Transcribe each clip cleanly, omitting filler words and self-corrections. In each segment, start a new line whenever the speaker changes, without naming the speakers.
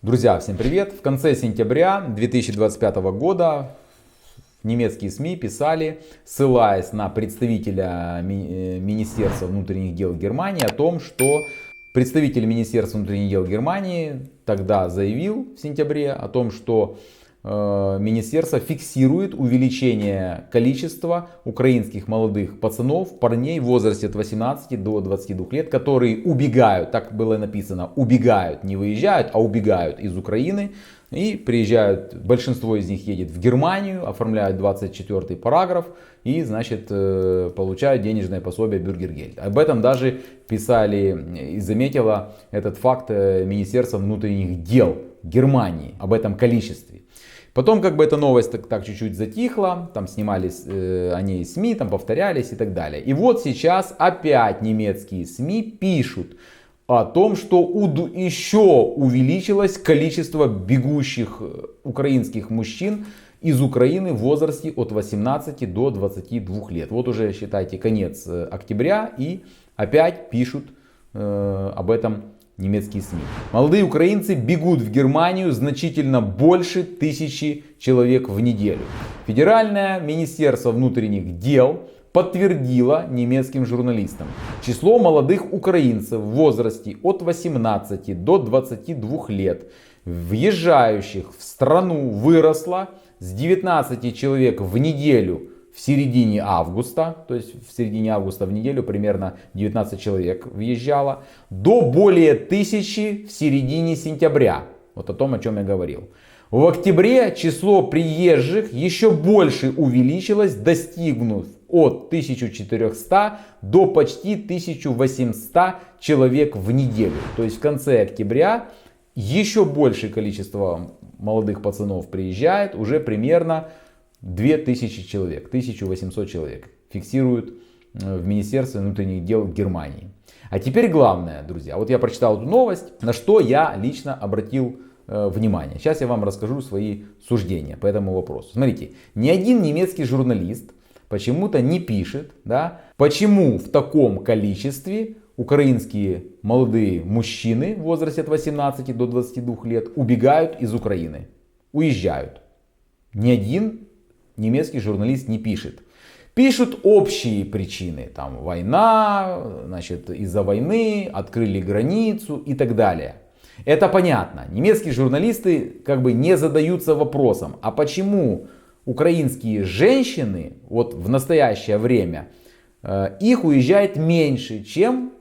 Друзья, всем привет! В конце сентября 2025 года немецкие СМИ писали, ссылаясь на представителя Министерства внутренних дел Германии, о том, что представитель Министерства внутренних дел Германии тогда заявил в сентябре о том, что министерство фиксирует увеличение количества украинских молодых пацанов, парней в возрасте от 18 до 22 лет, которые убегают, так было написано, убегают, не выезжают, а убегают из Украины и приезжают, большинство из них едет в Германию, оформляют 24 параграф и, значит, получают денежное пособие Бюргергельд. Об этом даже писали и заметило этот факт Министерство внутренних дел Германии, об этом количестве. Потом как бы эта новость так чуть-чуть затихла, там снимались о ней СМИ, там повторялись и так далее. И вот сейчас опять немецкие СМИ пишут о том, что еще увеличилось количество бегущих украинских мужчин из Украины в возрасте от 18 до 22 лет. Вот уже считайте конец октября и опять пишут об этом немецкие СМИ. Молодые украинцы бегут в Германию значительно больше 1000 человек в неделю. Федеральное министерство внутренних дел подтвердило немецким журналистам: число молодых украинцев в возрасте от 18 до 22 лет, въезжающих в страну, выросло с 19 человек в неделю в середине августа, то есть в середине августа в неделю примерно 19 человек въезжало, до более 1000 в середине сентября. Вот о том, о чем я говорил. В октябре число приезжих еще больше увеличилось, достигнув от 1400 до почти 1800 человек в неделю. То есть в конце октября еще большее количество молодых пацанов приезжает, уже примерно 2000 человек, 1800 человек фиксируют в Министерстве внутренних дел Германии. А теперь главное, друзья, вот я прочитал эту новость, на что я лично обратил внимание. Сейчас я вам расскажу свои суждения по этому вопросу. Смотрите, ни один немецкий журналист почему-то не пишет, да, почему в таком количестве украинские молодые мужчины в возрасте от 18 до 22 лет убегают из Украины, уезжают. Ни один немецкий журналист не пишет. Пишут общие причины. Там война, значит, из-за войны открыли границу и так далее. Это понятно. Немецкие журналисты как бы не задаются вопросом, а почему украинские женщины вот в настоящее время их уезжает меньше, чем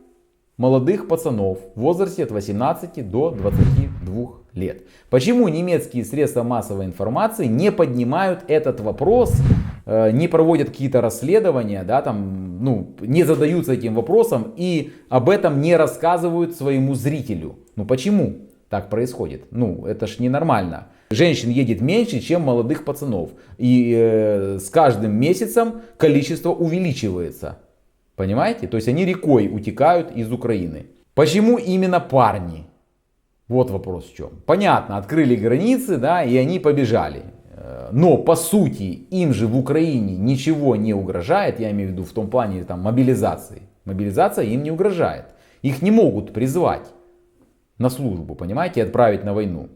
молодых пацанов в возрасте от 18 до 22 лет. Почему немецкие средства массовой информации не поднимают этот вопрос, не проводят какие-то расследования, да, там, не задаются этим вопросом и об этом не рассказывают своему зрителю? Почему так происходит? Это ж ненормально. Женщин едет меньше, чем молодых пацанов. И с каждым месяцем количество увеличивается. Понимаете? То есть они рекой утекают из Украины. Почему именно парни? Вот вопрос в чем. Понятно, открыли границы, да, и они побежали. Но по сути им же в Украине ничего не угрожает, я имею в виду в том плане там, мобилизации. Мобилизация им не угрожает. Их не могут призвать на службу, понимаете, и отправить на войну.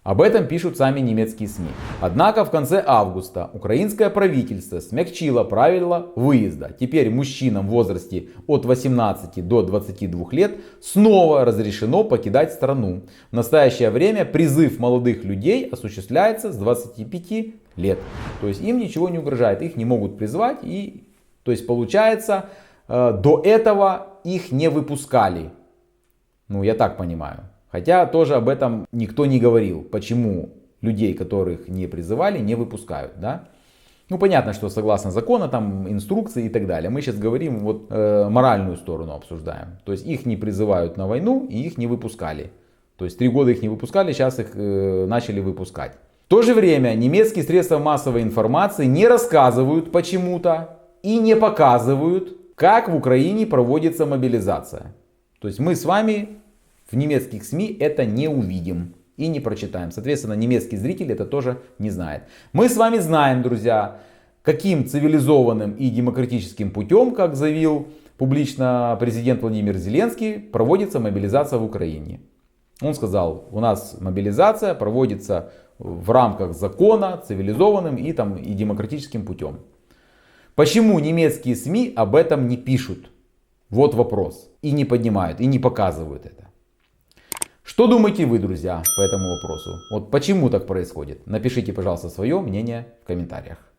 Об этом пишут сами немецкие СМИ. Однако в конце августа украинское правительство смягчило правила выезда. Теперь мужчинам в возрасте от 18 до 22 лет снова разрешено покидать страну. В настоящее время призыв молодых людей осуществляется с 25 лет. То есть им ничего не угрожает, их не могут призвать. И, то есть получается, до этого их не выпускали. Я так понимаю. Хотя тоже об этом никто не говорил, почему людей, которых не призывали, не выпускают, да? Понятно, что согласно закону, там инструкции и так далее. Мы сейчас говорим, вот моральную сторону обсуждаем. То есть их не призывают на войну и их не выпускали. То есть 3 года их не выпускали, сейчас их начали выпускать. В то же время немецкие средства массовой информации не рассказывают почему-то и не показывают, как в Украине проводится мобилизация. То есть мы с вами в немецких СМИ это не увидим и не прочитаем. Соответственно, немецкий зритель это тоже не знает. Мы с вами знаем, друзья, каким цивилизованным и демократическим путем, как заявил публично президент Владимир Зеленский, проводится мобилизация в Украине. Он сказал, у нас мобилизация проводится в рамках закона, цивилизованным и демократическим путем. Почему немецкие СМИ об этом не пишут? Вот вопрос. И не поднимают, и не показывают это. Что думаете вы, друзья, по этому вопросу? Вот почему так происходит? Напишите, пожалуйста, свое мнение в комментариях.